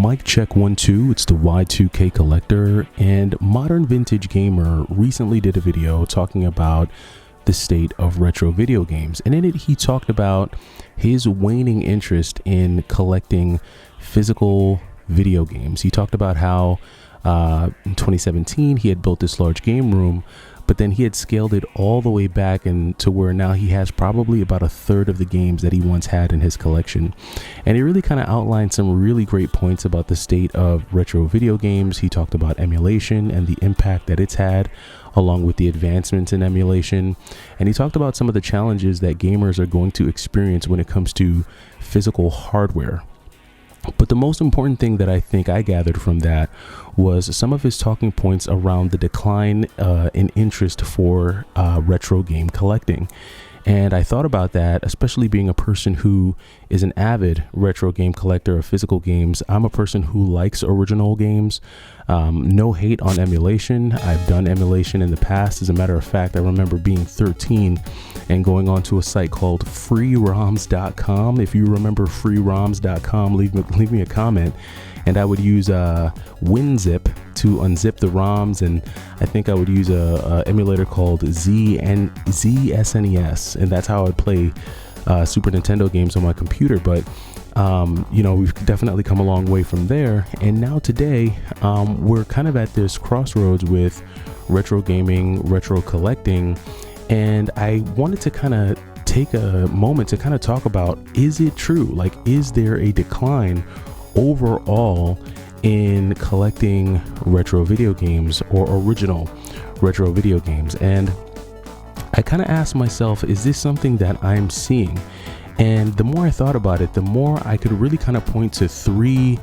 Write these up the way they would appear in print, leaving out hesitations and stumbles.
Mic check 1 2, it's the Y2K Collector, and Modern Vintage Gamer recently did a video talking about the state of retro video games, and in it he talked about his waning interest in collecting physical video games. He talked about how in 2017 he had built this large game room, but then he had scaled it all the way back and to where now he has probably about a third of the games that he once had in his collection. And he really kind of outlined some really great points about the state of retro video games. He talked about emulation and the impact that it's had, along with the advancements in emulation. And he talked about some of the challenges that gamers are going to experience when it comes to physical hardware. But the most important thing that I think I gathered from that was some of his talking points around the decline in interest for retro game collecting. And I thought about that, especially being a person who is an avid retro game collector of physical games. I'm a person who likes original games. No hate on emulation. I've done emulation in the past. As a matter of fact, I remember being 13 and going onto a site called freeroms.com. If you remember freeroms.com, leave me a comment. And I would use WinZip to unzip the ROMs, and I think I would use a emulator called ZSNES, and that's how I'd play Super Nintendo games on my computer. But you know, we've definitely come a long way from there, and now today we're kind of at this crossroads with retro gaming, retro collecting, and I wanted to kind of take a moment to kind of talk about, is it true? Like, is there a decline overall in collecting retro video games or original retro video games? And I kind of asked myself, is this something that I'm seeing? And the more I thought about it, the more I could really kind of point to three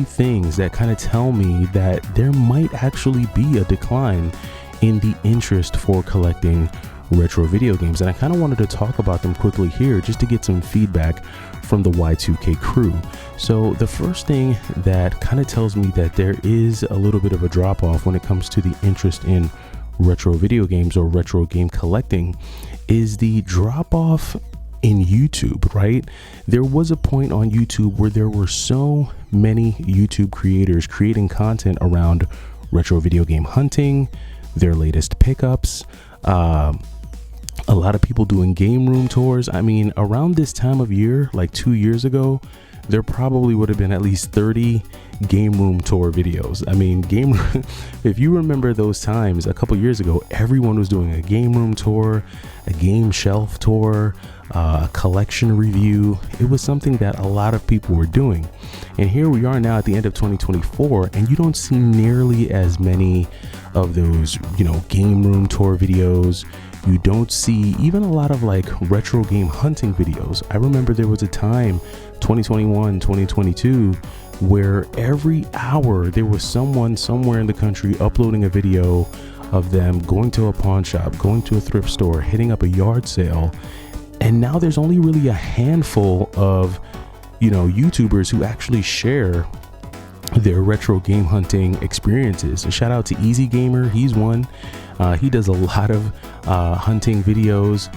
things that kind of tell me that there might actually be a decline in the interest for collecting retro video games. And I kind of wanted to talk about them quickly here just to get some feedback from the Y2K crew. So the first thing that kind of tells me that there is a little bit of a drop off when it comes to the interest in retro video games or retro game collecting is the drop off in YouTube, right? There was a point on YouTube where there were so many YouTube creators creating content around retro video game hunting, their latest pickups, a lot of people doing game room tours. I mean, around this time of year, like 2 years ago, there probably would have been at least 30 game room tour videos. I mean, if you remember those times a couple years ago, everyone was doing a game room tour, a game shelf tour, a collection review. It was something that a lot of people were doing. And here we are now at the end of 2024, and you don't see nearly as many of those, you know, game room tour videos. You don't see even a lot of like retro game hunting videos. I remember there was a time, 2021, 2022, where every hour there was someone somewhere in the country uploading a video of them going to a pawn shop, going to a thrift store, hitting up a yard sale. And now there's only really a handful of, you know, YouTubers who actually share their retro game hunting experiences. A shout out to Easy Gamer. He's one. He does a lot of hunting videos.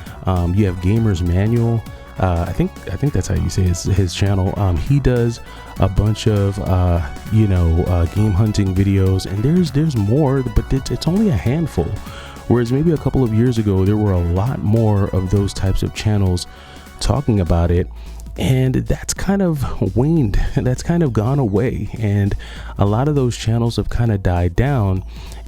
You have Gamer's Manual. I think that's how you say his channel. He does a bunch of game hunting videos, and there's more, but it's only a handful. Whereas maybe a couple of years ago there were a lot more of those types of channels talking about it. And that's kind of waned, that's kind of gone away, and a lot of those channels have kind of died down.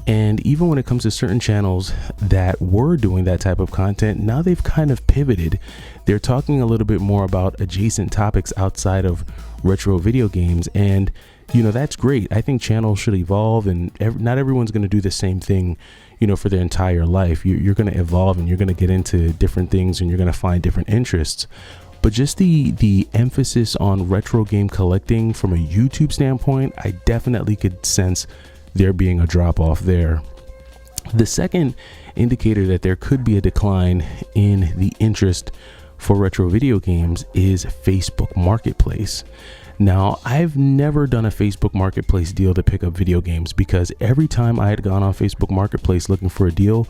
And even when it comes to certain channels that were doing that type of content, now they've kind of pivoted. They're talking a little bit more about adjacent topics outside of retro video games, and you know, that's great. I think channels should evolve, and not everyone's going to do the same thing, you know, for their entire life. You're going to evolve, and you're going to get into different things, and you're going to find different interests. But just the emphasis on retro game collecting from a YouTube standpoint, I definitely could sense there being a drop off there. The second indicator that there could be a decline in the interest for retro video games is Facebook Marketplace. Now, I've never done a Facebook Marketplace deal to pick up video games, because every time I had gone on Facebook Marketplace looking for a deal,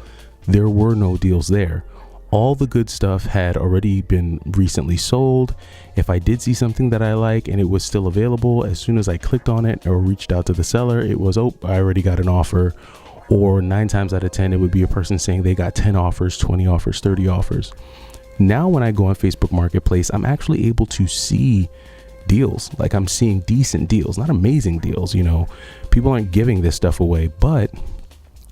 there were no deals there. all the good stuff had already been recently sold. If I did see something that I like and it was still available, as soon as I clicked on it or reached out to the seller, it was, oh, I already got an offer. Or 9 times out of 10, it would be a person saying they got 10 offers, 20 offers, 30 offers. Now, when I go on Facebook Marketplace, I'm actually able to see deals. Like, I'm seeing decent deals, not amazing deals. People aren't giving this stuff away, but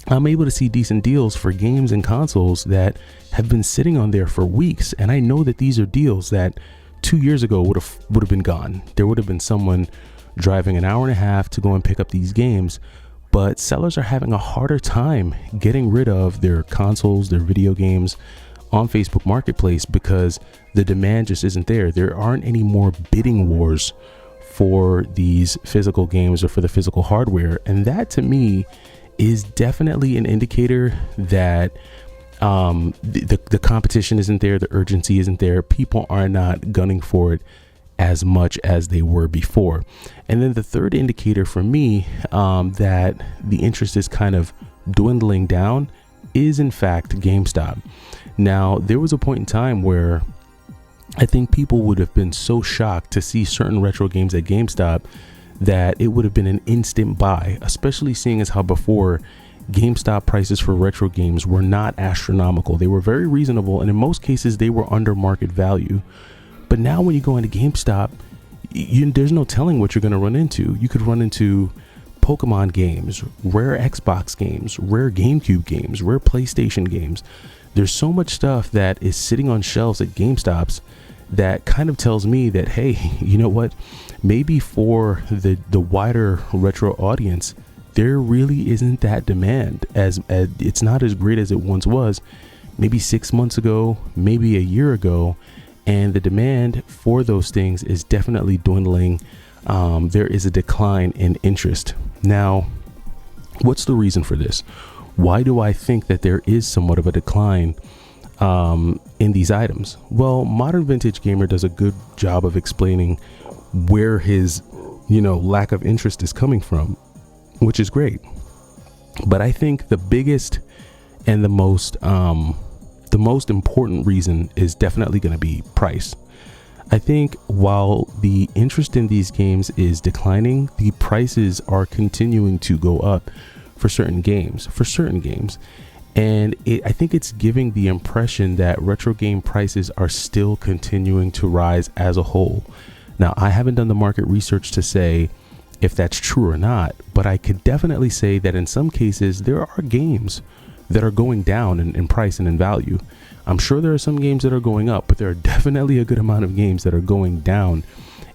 I'm able to see decent deals for games and consoles that have been sitting on there for weeks. And I know that these are deals that 2 years ago would have been gone. There would have been someone driving an hour and a half to go and pick up these games. But sellers are having a harder time getting rid of their consoles, their video games on Facebook Marketplace because the demand just isn't there. There aren't any more bidding wars for these physical games or for the physical hardware. And that, to me, is definitely an indicator that the competition isn't there, the urgency isn't there. People are not gunning for it as much as they were before. And then the third indicator for me that the interest is kind of dwindling down is, in fact, GameStop. Now, there was a point in time where I think people would have been so shocked to see certain retro games at GameStop that it would have been an instant buy, especially seeing as how before GameStop prices for retro games were not astronomical. They were very reasonable, and in most cases they were under market value. But now when you go into GameStop, there's no telling what you're going to run into. You could run into Pokemon games, rare Xbox games, rare GameCube games, rare PlayStation games. There's so much stuff that is sitting on shelves at GameStops that kind of tells me that, hey, you know what? Maybe for the wider retro audience, there really isn't that demand. As it's not as great as it once was, maybe 6 months ago, maybe a year ago. And the demand for those things is definitely dwindling. There is a decline in interest. Now, what's the reason for this? Why do I think that there is somewhat of a decline in these items? Well, Modern Vintage Gamer does a good job of explaining where his, lack of interest is coming from, which is great. But I think the biggest and the most important reason is definitely going to be price. I think while the interest in these games is declining, the prices are continuing to go up for certain games. And I think it's giving the impression that retro game prices are still continuing to rise as a whole. Now, I haven't done the market research to say if that's true or not, but I could definitely say that in some cases there are games that are going down in price and in value. I'm sure there are some games that are going up, but there are definitely a good amount of games that are going down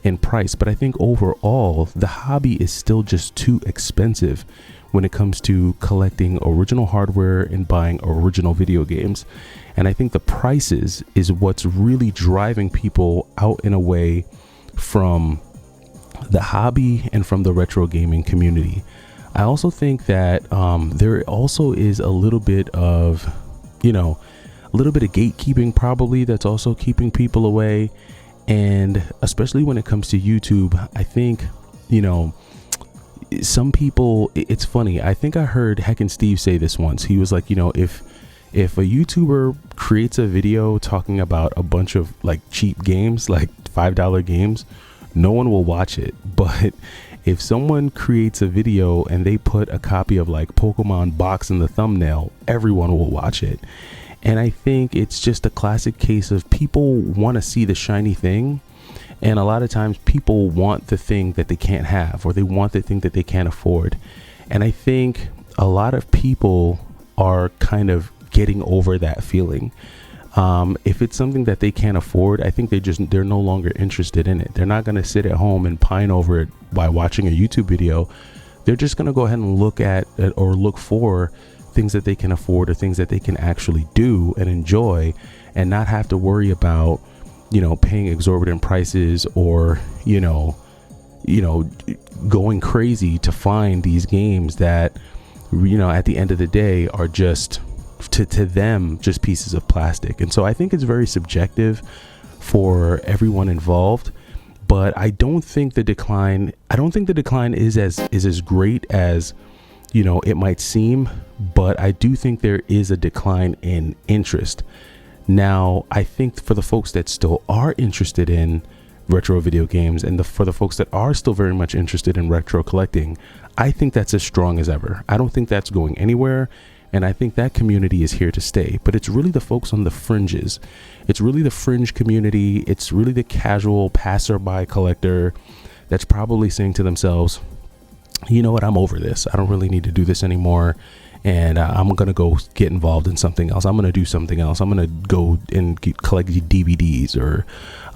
in price. But I think overall, the hobby is still just too expensive when it comes to collecting original hardware and buying original video games. And I think the prices is what's really driving people out and away from the hobby and from the retro gaming community. I also think that there also is a little bit of gatekeeping probably that's also keeping people away. And especially when it comes to YouTube, I think, some people, it's funny. I think I heard Heckin' Steve say this once. He was like, if a YouTuber creates a video talking about a bunch of like cheap games, like $5 games, no one will watch it. But if someone creates a video and they put a copy of like Pokemon box in the thumbnail, everyone will watch it. And I think it's just a classic case of people want to see the shiny thing. And a lot of times people want the thing that they can't have, or they want the thing that they can't afford. And I think a lot of people are kind of getting over that feeling. If it's something that they can't afford, I think they're no longer interested in it. They're not going to sit at home and pine over it by watching a YouTube video. They're just going to go ahead and look at it or look for things that they can afford or things that they can actually do and enjoy, and not have to worry about, paying exorbitant prices or, going crazy to find these games that, at the end of the day are just to them just pieces of plastic. And so I think it's very subjective for everyone involved, but I don't think the decline is as great as it might seem. But I do think there is a decline in interest. Now, I think for the folks that still are interested in retro video games, and for the folks that are still very much interested in retro collecting, I think that's as strong as ever. I don't think that's going anywhere. And I think that community is here to stay. But it's really the folks on the fringes. It's really the fringe community. It's really the casual passerby collector that's probably saying to themselves, you know what, I'm over this. I don't really need to do this anymore. And I'm going to go get involved in something else. I'm going to do something else. I'm going to go and collect DVDs, or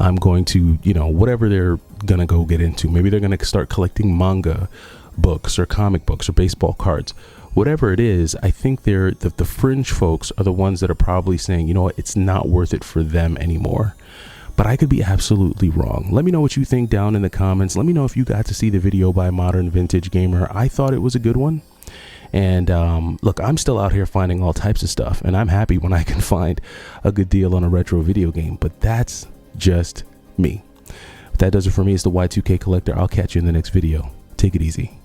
I'm going to, whatever they're going to go get into. Maybe they're going to start collecting manga books or comic books or baseball cards. Whatever it is, I think the fringe folks are the ones that are probably saying, you know what, it's not worth it for them anymore. But I could be absolutely wrong. Let me know what you think down in the comments. Let me know if you got to see the video by Modern Vintage Gamer. I thought it was a good one. And look, I'm still out here finding all types of stuff, and I'm happy when I can find a good deal on a retro video game. But that's just me. That does it for me. It's the Y2K Collector. I'll catch you in the next video. Take it easy.